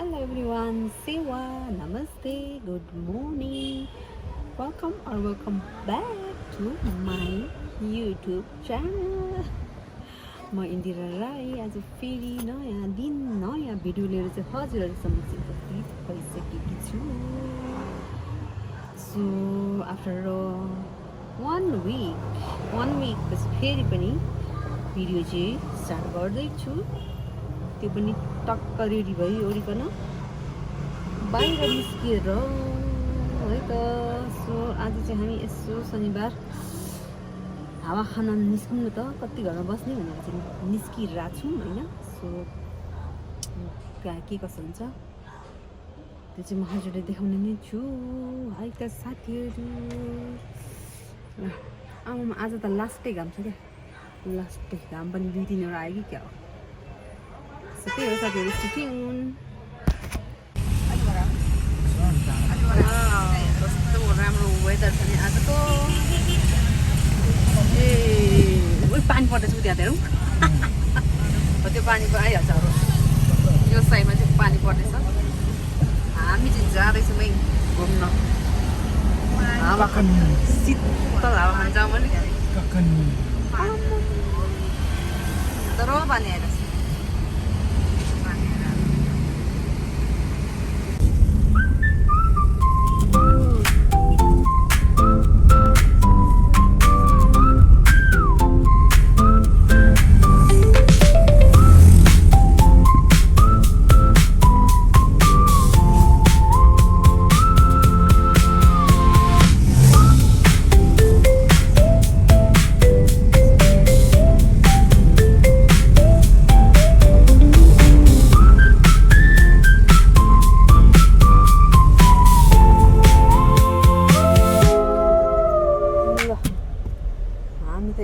Hello everyone, Sewa, Namaste, good morning. Welcome back to my YouTube channel. म इन्दिरा राई आज फेरि नयाँ दिन नयाँ भिडियो लिएर चाहिँ हजुरहरू समक्ष उपस्थित भइसकेकी छु. सो आफ्टर 1 week पछि फेरि पनि भिडियो चाहिँ स्टार्ट गर्दैछु. त्यो पनि टक्क रेडी भइओरिकन बाहिर निस्किएर है त. सो आज चाहिँ हामी यसो शनिबार हावा खान निस्कौँ न त, कति घरमा बस्ने भनेर चाहिँ निस्किरहेको छौँ होइन. सो के कसो हुन्छ त्यो चाहिँ म हजुरलाई देखाउने नै छु है त साथीहरू. आमामा आज त लास्टै घाम छ क्या, लास्टै घाम पनि 2-3 आयो कि क्या हो. सो त्यही हो साथीहरू, स्टिट्युन. कस्तो राम्रो वेदर छ नि आजको. पानी पर्दैछ त्यहाँ हेरौँ. त्यो पानीको आइहाल्छ अरू. यो साइडमा चाहिँ पानी पर्दैछ. हामी चाहिँ जाँदैछौँ है घुम्न. हावा शीतल हावा खान जाउँ भने तर पानी आइरहेछ.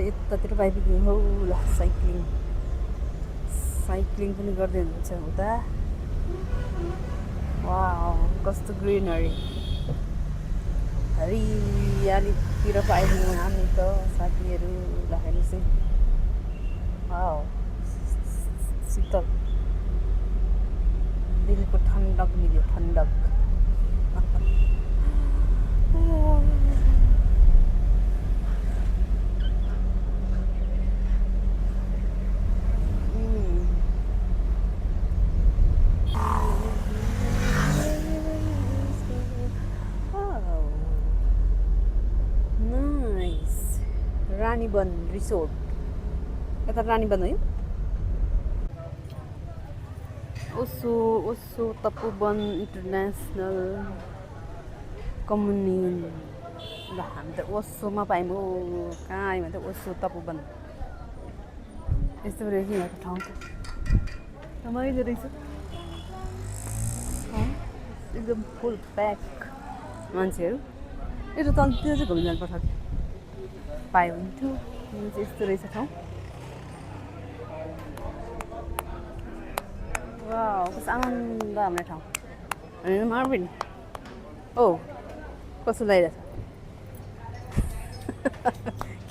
यतातिर आइपुग्यौँ हौ. ल साइक्लिङ पनि गर्दै हुनुहुन्छ उता. वाउ कस्तो ग्रिनरी, हरियालीतिर आइपुग्यौँ हामी त साथीहरू. ल हेर्नुहोस् है, वाउ शीतल दिलको ठन्डक मिल्यो, ठन्डक. रानीवन रिसोर्ट, यता रानीवन है. ओसो तपोवन इन्टरनेसनल कम्युनियन. ल हामी त ओसोमा पायौँ. कहाँ आयो भने त ओसो तपोवन. यस्तो रहेछ यहाँ ठाउँ त, रमाइलो रहेछ एकदम फुल प्याक मान्छेहरू. यो त त्यो चाहिँ घुम्न जानुपर्छ पायो हुन्थ्यो. यस्तो रहेछ ठाउँ. वाउ कस्तो आनन्द आउने ठाउँ होइन मार्बिन. ओ कस्तो लागिरहेछ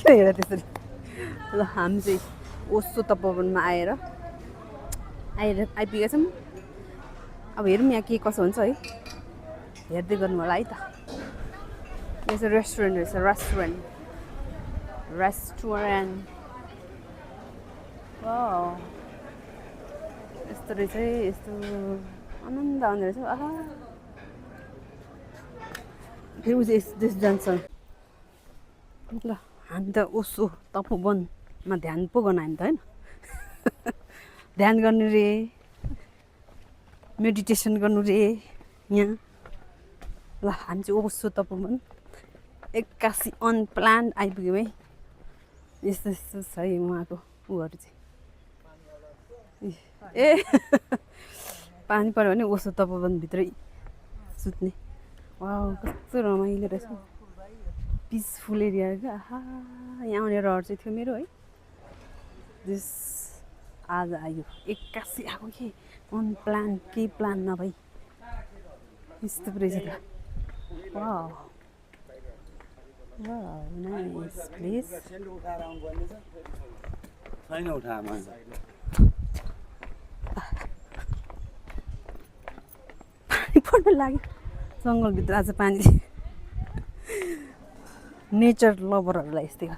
किन हेर त्यसरी. ल हामी चाहिँ ओसो तपोवनमा आइपुगेका छौँ. अब हेरौँ यहाँ के कसो हुन्छ है, हेर्दै गर्नु होला है त. यो चाहिँ रेस्टुरेन्ट रहेछ, रेस्टुरेन्ट. वाउ यस्तो रहेछ है, यस्तो आनन्द आउने रहेछ. आहा फेरि ऊ चाहिँ त्यस जान्छ. ल हामी त ओसो तपोवनमा ध्यान पो गर्न आयौँ त होइन. ध्यान गर्नु रे, मेडिटेसन गर्नु रे यहाँ. ल हामी चाहिँ ओसो तपोवन 81 अनप्लान आइपुग्यौँ है. यस्तो छ है उहाँको ऊहरू चाहिँ. ए पानी पऱ्यो भने ओसो तपोवनभित्रै सुत्ने. वाउ कस्तो रमाइलो रहेछ, पिसफुल एरिया क्या. आहा यहाँ आउने रहर चाहिँ थियो मेरो है. दिस आज आयो 81 आएको कि अनप्लान, केही प्लान नभई. यस्तो पो रहेछ त. Wow nice place. पढ्न लाग्यो जङ्गलभित्र आज पानी नेचर लभरहरूलाई यस्तै हो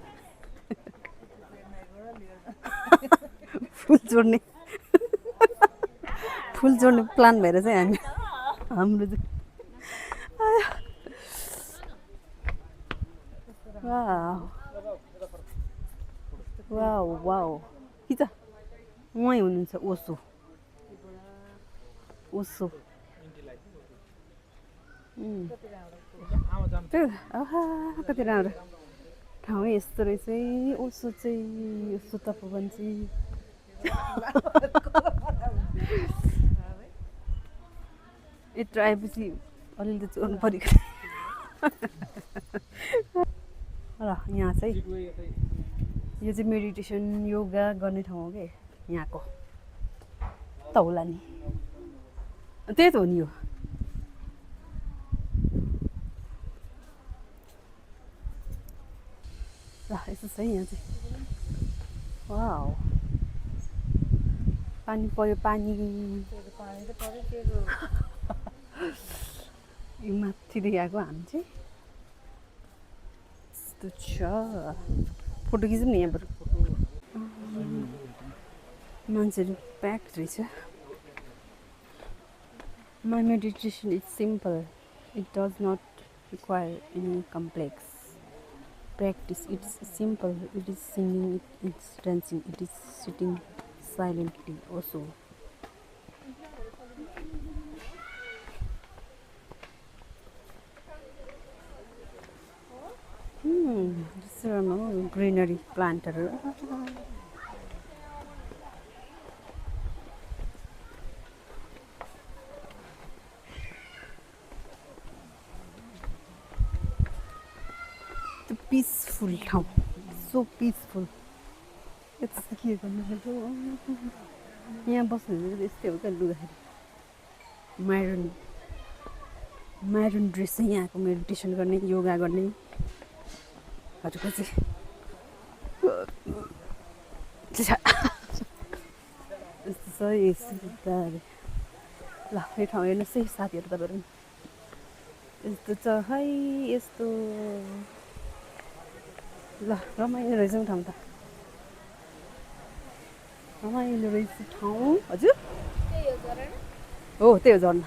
फुल जोड्ने प्लान भएर चाहिँ हाम्रो वाउ कि त उहाँ हुनुहुन्छ ओसो कति राम्रो ठाउँ यस्तो रहेछ है ओसो चाहिँ ओसो तपोवन चाहिँ यत्रो आएपछि अलिअलि चोर्नु पऱ्यो ल यहाँ चाहिँ यो चाहिँ मेडिटेसन योगा गर्ने ठाउँ हो कि यहाँको त होला नि त्यही त हो नि यो ल यस्तो छ है यहाँ चाहिँ वाउ पानी पर्यो पानी यो माथिदेखि आएको हामी चाहिँ यस्तो छ फोटो खिचौँ नि यहाँबाट मान्छेहरू प्याक्ड रहेछ My meditation is simple. It does not require any complex practice. It's simple. It is singing, it's dancing, it is sitting silently also. This is greenery plant. Peaceful town, so peaceful. It's के गर्नु यहाँ बस्नु यस्तै हो क्या लुगाहरू माइरुन dress चाहिँ यहाँको मेडिटेसन गर्ने योगा गर्ने हरूको चाहिँ यस्तो छ यस्तो ल यो ठाउँ हेर्नुहोस् है साथीहरू तपाईँहरू यस्तो छ है यस्तो ल रमाइलो रहेछ नि ठाउँ त रमाइलो रहेछ ठाउँ हजुर हो त्यही हो झर्ना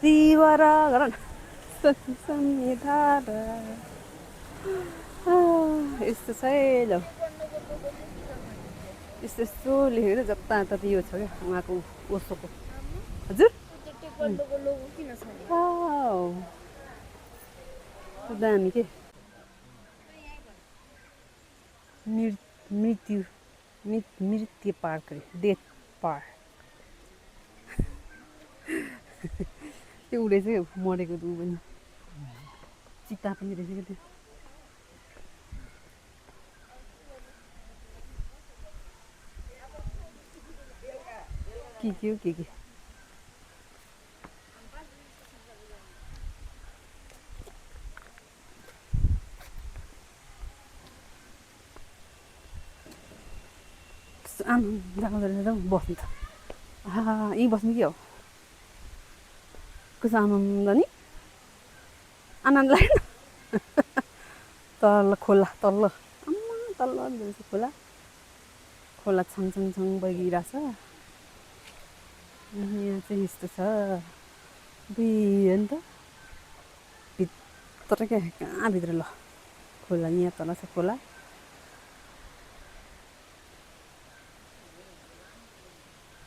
तिवारा गर न यस्तो छ है ल यस्तो यस्तो लेखेर जताततै यो छ क्या उहाँको ओसोको हजुर दामी के मृत्यु पार्क रे डेथ पार्क त्यो उडे चाहिँ मरेको दु पनि चिता पनि रहेछ क्या त्यो के हो के जाँदा बस्नु त यहीँ बस्नु के हो कस्तो आनन्द नि आनन्द लाग्यो तल खोला तल्लो तल्लो खोला छङ बगिरहेछ यहाँ चाहिँ यस्तो छ बिहे नि त भित्र क्या कहाँ भित्र ल खोला यहाँ तल छ खोला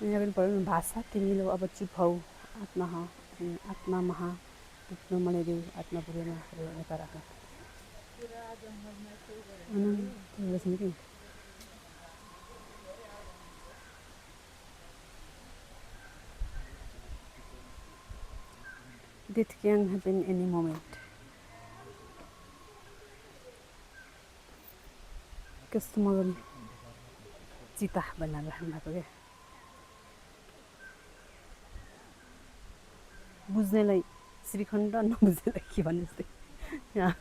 यहाँ पनि पढ्नु भाषा तिमीलो अब चुप हौ आत्मा महा पुग्नु मलाई देऊ आत्मा पुगेन यता राख्नु Death can happen any moment. कस्तो मजाले चिता बनाएर राख्नु भएको क्या बुझ्नेलाई श्रीखण्ड नबुझ्नेलाई के भन्ने जस्तै यहाँ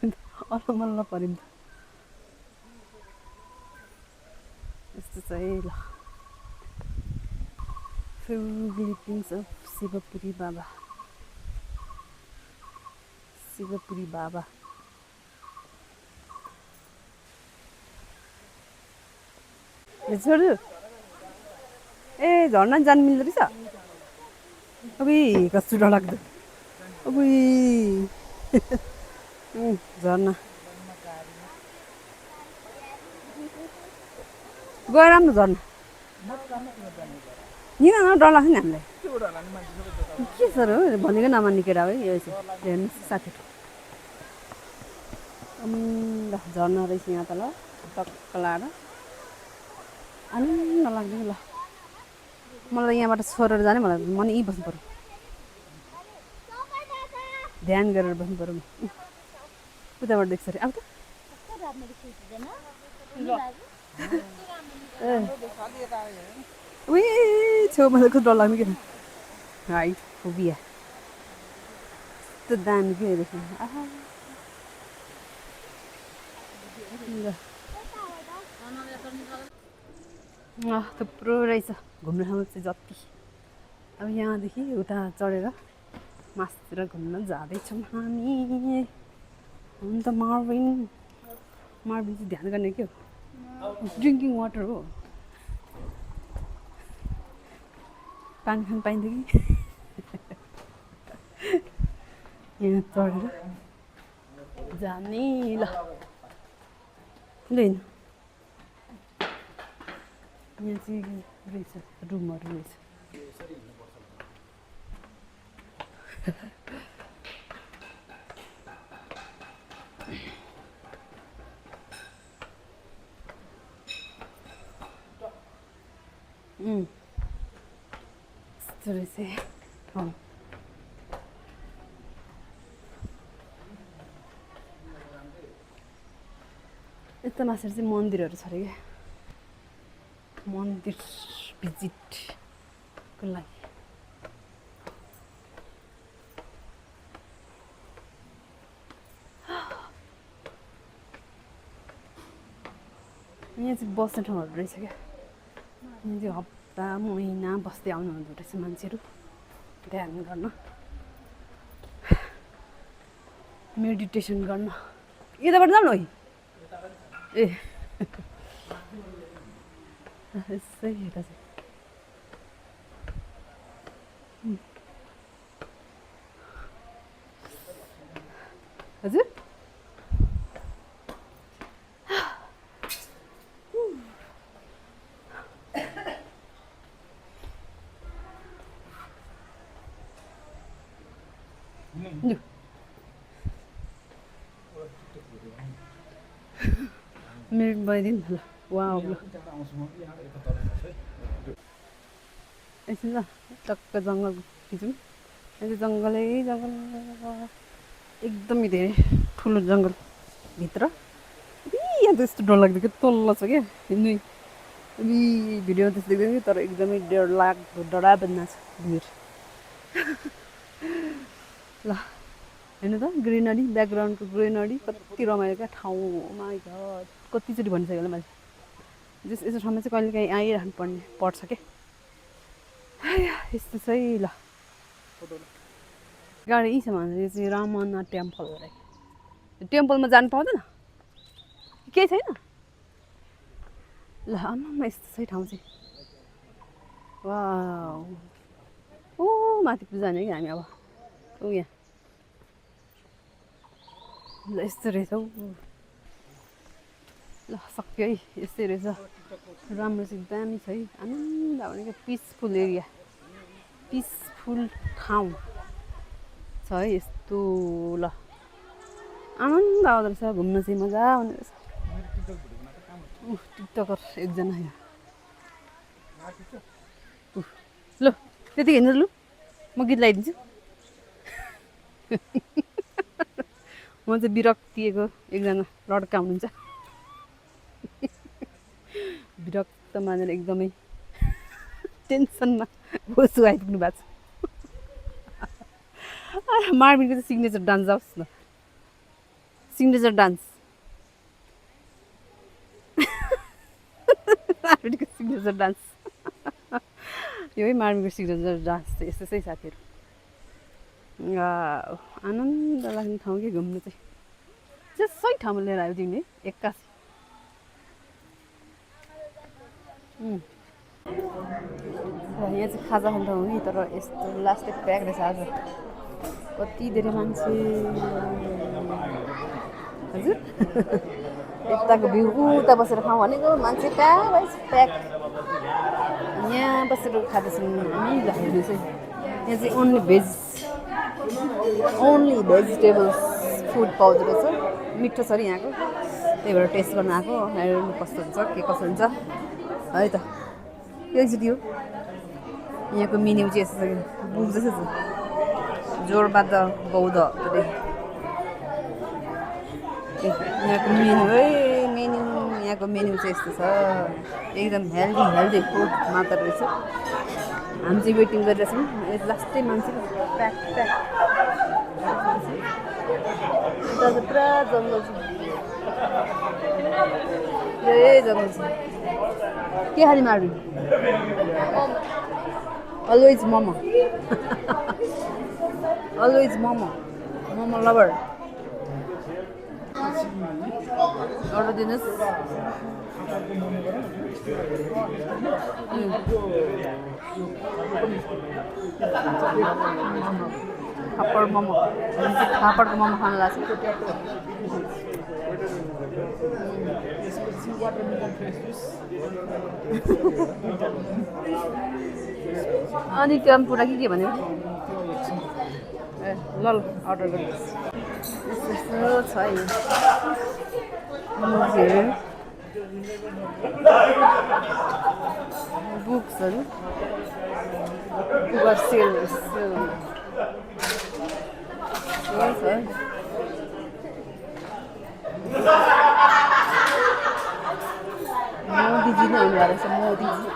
अलमल्ल पऱ्यो नि त यस्तो छ है ल ग्लिटिङ्स अफ शिवपुरी बाबा शिवपुरी बाबा छोड्छु ए झर्ना जानु मिल्दो रहेछ अबुई कस्तो डरलाग्दो अबुई झर्ना गएर राम्रो झर्ना हिँड न डर लाग्छ नि हामीलाई के छ र भनेको नमान्ने केटा हो यो चाहिँ हेर्नुहोस् साथीहरू ल झर्ना रहेछ यहाँ त ल टक्क लाएर आनन्द लाग्दैन ल मलाई यहाँबाट छोडेर जाने मलाई म नि यहीँ बस्नु पऱ्यो ध्यान गरेर बस्नु पऱ्यो उताबाट देख्छ अरे अब त उही छेउमा त कस्तो डर लाग्ने के हाइट फोबिया यस्तो दामी के रहेछ आहा थुप्रो रहेछ घुम्ने ठाउँ चाहिँ जति अब यहाँदेखि उता चढेर मासतिर घुम्न जाँदैछौँ हामी अन्त मार्बिन चाहिँ ध्यान गर्ने के हो ड्रिङ्किङ वाटर हो पानी खान पाइँदैन कि यहाँ चढेर जाने ल लिन यहाँ चाहिँ रहेछ रुमहरू रहेछ यस्तो रहेछ यता मासेर चाहिँ मन्दिरहरू छ अरे क्या मन्दिर भिजिटको लागि यहाँ चाहिँ बस्ने ठाउँहरू रहेछ क्या यहाँ चाहिँ हप्ता महिना बस्दै आउनु हुँदो रहेछ मान्छेहरू ध्यान गर्न मेडिटेसन गर्न यताबाट जाऊ न है ए यसै यता चाहिँ हजुर मिनट भइदिनु ल वा ल एकछिन ल टक्क जङ्गल खिचौँ यहाँ जङ्गलै जङ्गल एकदमै धेरै ठुलो जङ्गलभित्र यहाँ त यस्तो डरलाग्दो क्या तल्लो छ क्या हिँड्नु भिडियो त्यस्तो देख्दैन कि तर एकदमै डरलाग्दो डराबन्ना छ भिड ल हेर्नु त ग्रिनरी ब्याकग्राउन्डको ग्रिनरी कति रमाइलो क्या ठाउँ माइ गड कतिचोटि भनिसक्यो होला मैले जस यस्तो ठाउँमा चाहिँ कहिले काहीँ आइराख्नु पर्छ क्या यस्तो चाहिँ ल गाडी यहीँ छ भने यो चाहिँ रामना टेम्पल हो रहेछ टेम्पलमा जानु पाउँदैन केही छैन ल आमामा यस्तो चाहिँ ठाउँ चाहिँ वा ओ माथि पुग्नु जाने कि हामी अब ऊ यहाँ ल यस्तो रहेछ हौ ल सक्यो है यस्तै रहेछ राम्रो चाहिँ दामी छ है आनन्द आउने क्या पिसफुल एरिया पिसफुल ठाउँ छ है यस्तो ल आनन्द आउँदो रहेछ घुम्न चाहिँ मजा आउने रहेछ टिकटकर एकजना यहाँ ल त्यति हिँड्नु लु म गीत लगाइदिन्छु म चाहिँ विरक्तिएको एकजना लड्का हुनुहुन्छ विरक्त मानेर एकदमै टेन्सनमा होसु आइपुग्नु भएको छ मार्बिनको चाहिँ सिग्नेचर डान्स आओस् न सिग्नेचर डान्स मार्बिनको सिग्नेचर डान्स यही मार्मीको सिग्नेचर डान्स चाहिँ यस्तो चाहिँ साथीहरू आनन्द लाग्ने ठाउँ कि घुम्नु चाहिँ त्यसै ठाउँमा लिएर आयो तिमीले एक्कासी यहाँ चाहिँ खाजा खान ठाउँ नि तर यस्तो लास्टै प्याक रहेछ आज कति धेरै मान्छे हजुर यताको भ्यू उता बसेर खाउँ भनेको मान्छे प्याक यहाँ बसेर खाँदैछौँ हामी हेर्नु चाहिँ यहाँ चाहिँ ओन्ली भेजिटेबल्स फुड पाउँदो रहेछ मिठो छ अरे यहाँको त्यही भएर टेस्ट गर्न आएको हेर्नु कस्तो हुन्छ के कसो हुन्छ है त एकचोटि हो यहाँको मेन्यु चाहिँ यस्तो छ बुक जस्तो छ जोरबाद बौद्ध यहाँको मेन्यु यहाँको मेन्यु चाहिँ यस्तो छ एकदम हेल्दी फुड मात्र रहेछ हामी चाहिँ वेटिङ गरिरहेछौँ लास्टै मान्छे प्याक पुरा जङ्गल छ जङ्गल छ के खाने मार्मी अलवेज मोमो लभर अर्डर दिनुहोस् फापडको मोमो खान लाग्छ अनि टेम्पुरा के भन्यो ए ल अर्डर गर्नुहोस् यस्तो छ बुक्सहरू सेल मोदीजी नै आउनु भएको रहेछ मोदीजी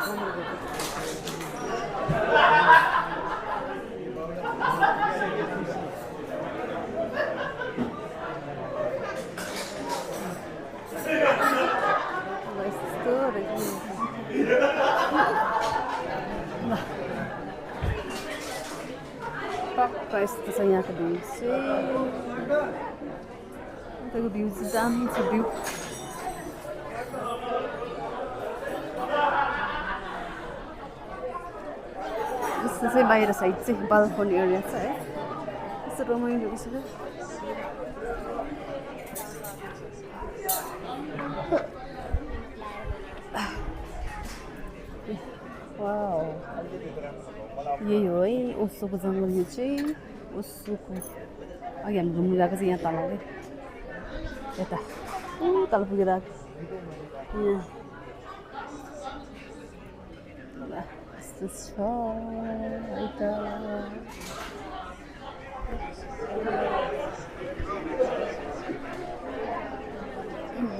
टक्क यस्तो छ यहाँको भ्यू चाहिँ भ्यू चाहिँ दामी छ भ्यू यस्तो चाहिँ बाहिर साइड चाहिँ बाल्कनी एरिया छ है यस्तो रमाइलो छ यही हो है ओसोको जङ्गल यो चाहिँ ओसोको अघि हामी घुम्नु गएको चाहिँ यहाँ तल है यता तल पुगेर यहाँ यस्तो छ यता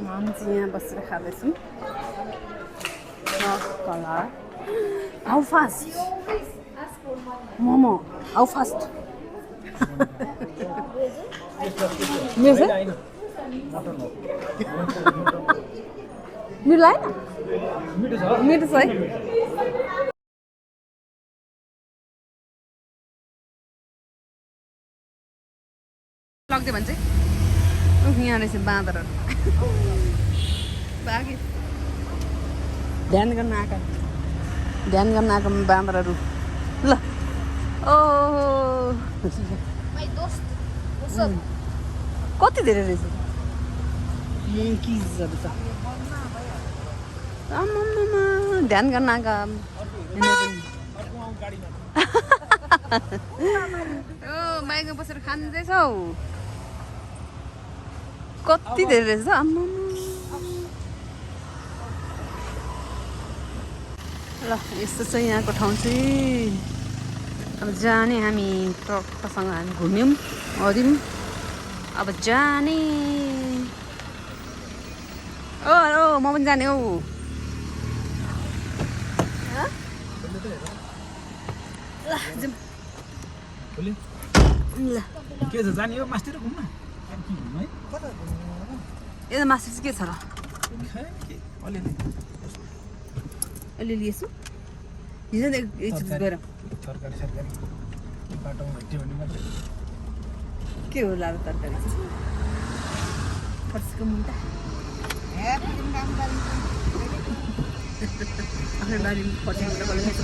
हामी चाहिँ यहाँ बसेर खाँदैछौँ colour how fast momo how fast मेरो लाइन मिठो छ है लग्यो भने चाहिँ यहाँ रहेछ बाँदरहरू बाघे ध्यान गर्न आएको बाँदरहरू ल कति धेरै रहेछ मङ्किजहरू छ ध्यान गर्न आएको बाइकमा बसेर खाँदैछौ कति धेरै रहेछ आम्मा ल यस्तो छ यहाँको ठाउँ चाहिँ अब जाने हामी टक्कसँग हामी घुम्यौँ अरियौँ अब जाने ओ म पनि जाने हौ ल के छ जाने हो मास्टर घुम्न यो मासु चाहिँ के छ र अलिअलि यसो हिजो एकचोटि गएर तरकारी सरकारी बाटोमा भेट्यो भने मात्रै के हो लाएर तरकारी फर्सीको मुन्टा आफ्नो बारीमा फर्सीको मुन्टा बनाएको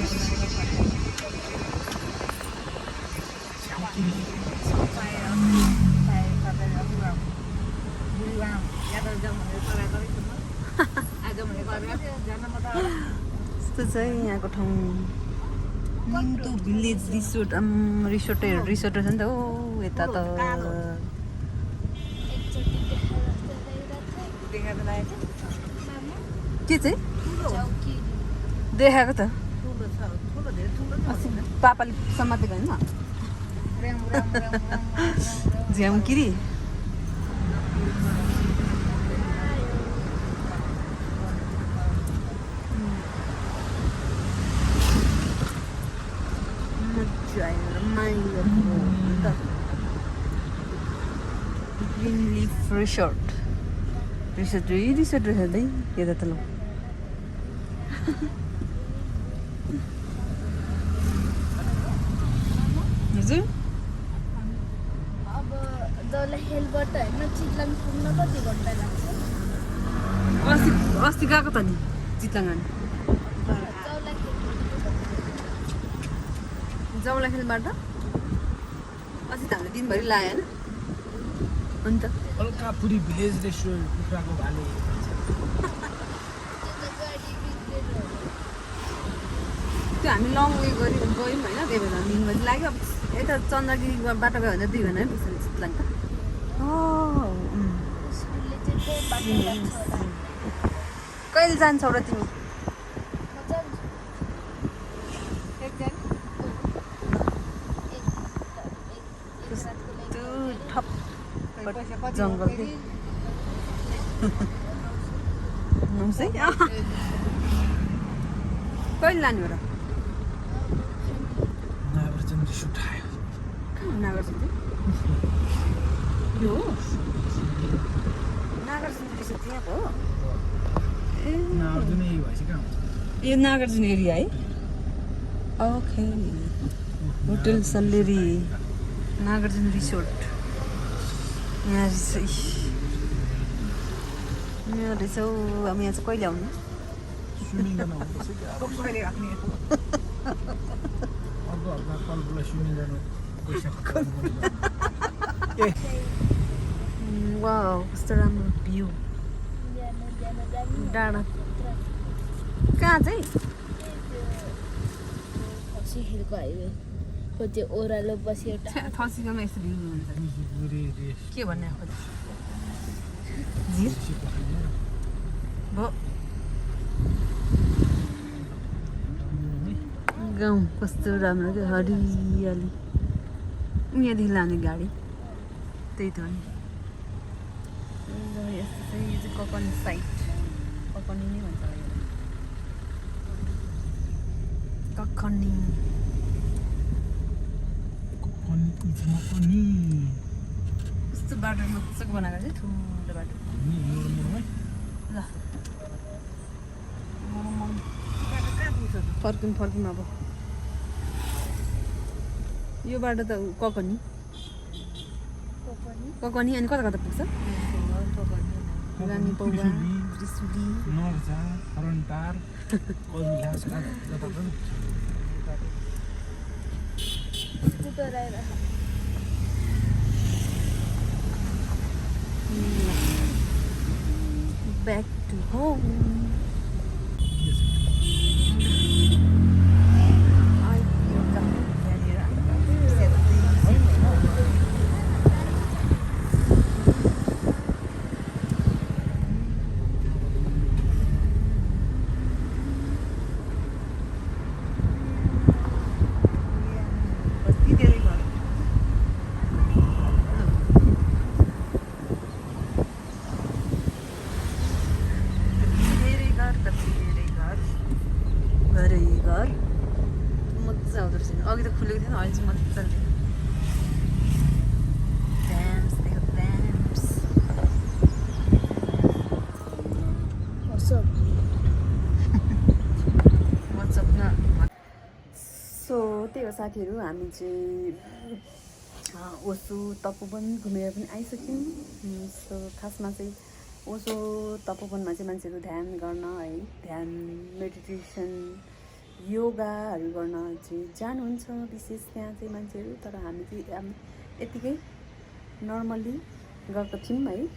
यस्तो चाहिँ यहाँको ठाउँ निम्तो भिलेज रिसोर्ट रिसोर्ट रहेछ नि त ओ यता त के चाहिँ देखाएको त पापाले समातेको होइन झ्यामकिरी ग्रिन लिफ रिसोर्ट रहेछ है यता त ल हजुर अब दौलाखेलबाट होइन चितवन पुग्न कति घन्टा लाग्छ अस्ति गएको त नि चितवन जौलाखेलबाट अस्ति त हामीले दिनभरि लाग्यो होइन अन्त अलकापुरी भिलेज रेस्टुरेन्ट कुखुराको भाले त्यो हामी लङ वे गयौँ होइन त्यही भएर दिनभरि लाग्यो अब यता चन्द्रगिरीबाट गयो भने 2 घन्टा पुग्छ चितवन त कहिले जान्छौ र तिमी जङ्गल कहिले लाने हो र नागार्जुन रिसोर्ट आयो नागार्जुन यो नागार्जुन रिसोर्ट यहाँ हो नागार्जुन भएपछि कहाँ हुन्छ यो नागार्जुन एरिया है okay hotel Salleri Nagarjuna resort यहाँ रहेछ यहाँ रहेछ अब यहाँ चाहिँ कहिले आउनु स्विमिङ गर्न आउँदैछ अर्को हप्ता कलबुला स्विमिङ गर्नु पैसा वाउ कस्तो राम्रो भ्यू डाँडा कहाँ चाहिँ खसीखेलको हाइवे त्यो ओह्रालो बसी एउटा थसीकोमा यस्तो भ्यू हुन्छ के भन्ने खोज झिर भयो गाउँ कस्तो राम्रो क्या हरियाली यहाँदेखि लाने गाडी त्यही त हो नि यस्तो चाहिँ यो चाहिँ ककनी साइड ककनी नै भन्छ ककनी कस्तो बाटो मजाको बनाएको चाहिँ ठुलो बाटो ल फर्किउँ अब यो बाटो त ककनी अनि कता कता पुग्छ रानी पौवा त्रिशुली नर्जा हरनटार back to home. अघि त खुलेको थिएन अहिले चाहिँ मजाले ड्याम्स देखो ड्याम्स वाट्सएप न साथीहरू हामी चाहिँ ओसो तपोवन घुमेर पनि आइसक्यौँ। सो खासमा चाहिँ ओसो तपोवनमा चाहिँ मान्छेहरू ध्यान गर्न है, ध्यान मेडिटेसन योगाहरू गर्न चाहिँ जानुहुन्छ विशेष त्यहाँ चाहिँ मान्छेहरू। तर हामी चाहिँ यतिकै नर्मल्ली गएको थियौँ है।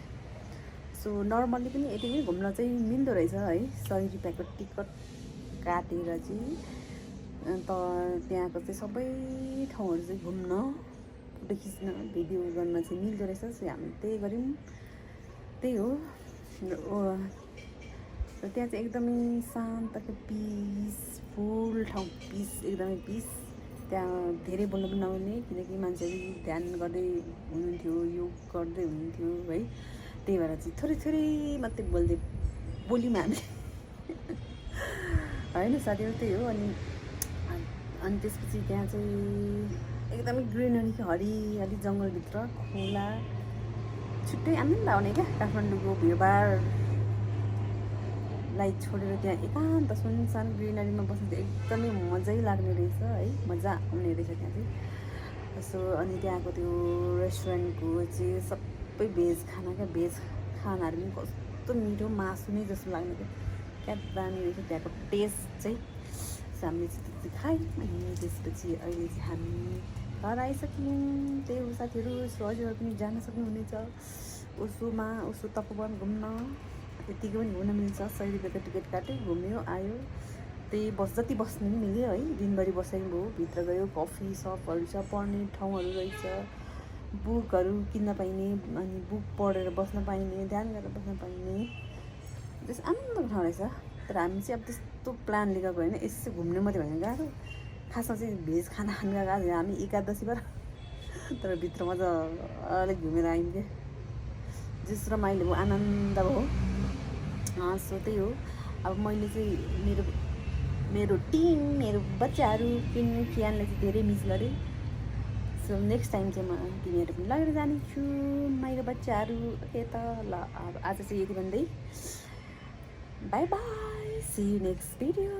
सो नर्मल्ली पनि यतिकै घुम्न चाहिँ मिल्दो रहेछ है, 100 रुपियाँको टिकट काटेर चाहिँ। अन्त त्यहाँको चाहिँ सबै ठाउँहरू चाहिँ घुम्न, फोटो खिच्न, भिडियो गर्न चाहिँ मिल्दो रहेछ। सो हामी त्यही गऱ्यौँ, त्यही हो। र त्यहाँ चाहिँ एकदमै शान्तको पिसफुल ठाउँ, पिस एकदमै पिस। त्यहाँ धेरै बोल्नु पनि नआउने, किनकि मान्छेहरू ध्यान गर्दै हुनुहुन्थ्यो, योग गर्दै हुनुहुन्थ्यो है। त्यही भएर चाहिँ थोरै थोरै मात्रै बोल्यौँ हामी होइन साथीहरू, त्यही हो। अनि त्यसपछि त्यहाँ चाहिँ एकदमै ग्रिनरी, हरियाली, जङ्गलभित्र खोला, छुट्टै आनन्द आउने क्या। काठमाडौँको भिडभाडलाई छोडेर त्यहाँ एकान्त सुनसान ग्रिनरीमा बस्नु चाहिँ एकदमै मजै लाग्ने रहेछ है, मजा आउने रहेछ त्यहाँ चाहिँ। सो अनि त्यहाँको त्यो रेस्टुरेन्टको चाहिँ सबै भेज खाना क्या, भेज खानाहरू पनि कस्तो मिठो, मासु नै जस्तो लाग्ने क्या दामी रहेछ त्यहाँको टेस्ट चाहिँ। सो हामीले चाहिँ त्यो खायौँ। अनि त्यसपछि अहिले चाहिँ हामी घर आइसक्यौँ। त्यही हो साथीहरू। सो हजुरहरू पनि जान सक्नुहुनेछ ओसो तपोवन घुम्न, यतिकै पनि घुम्न मिल्छ। 100 रुपियाँको टिकट काट्यो, घुम्यो आयो। त्यही जति बस्नु पनि मिल्यो है, दिनभरि बसाइ भयो। भित्र गयो, कफी सपहरू छ, पढ्ने ठाउँहरू रहेछ, बुकहरू किन्न पाइने, अनि बुक पढेर बस्न पाइने, ध्यान गरेर बस्न पाइने, त्यस आनन्दको ठाउँ रहेछ। तर हामी चाहिँ अब त्यस्तो प्लान लिएर गयो होइन, यसो घुम्ने मात्रै भएन गएको। खासमा चाहिँ भेज खाना खानु गएको हामी एकादशीबाट। तर भित्र मजाले घुमेर आयौँ क्या, जस रमाइलो भयो, आनन्द भयो। सो त्यही हो। अब मैले चाहिँ मेरो टिम, मेरो बच्चाहरू कियानलाई चाहिँ धेरै मिस गरेँ। सो नेक्स्ट टाइम चाहिँ म तिमीहरू पनि लगेर जानेछु मेरो बच्चाहरू यता। ल अब आज चाहिँ यति भन्दै bye bye, see you next video.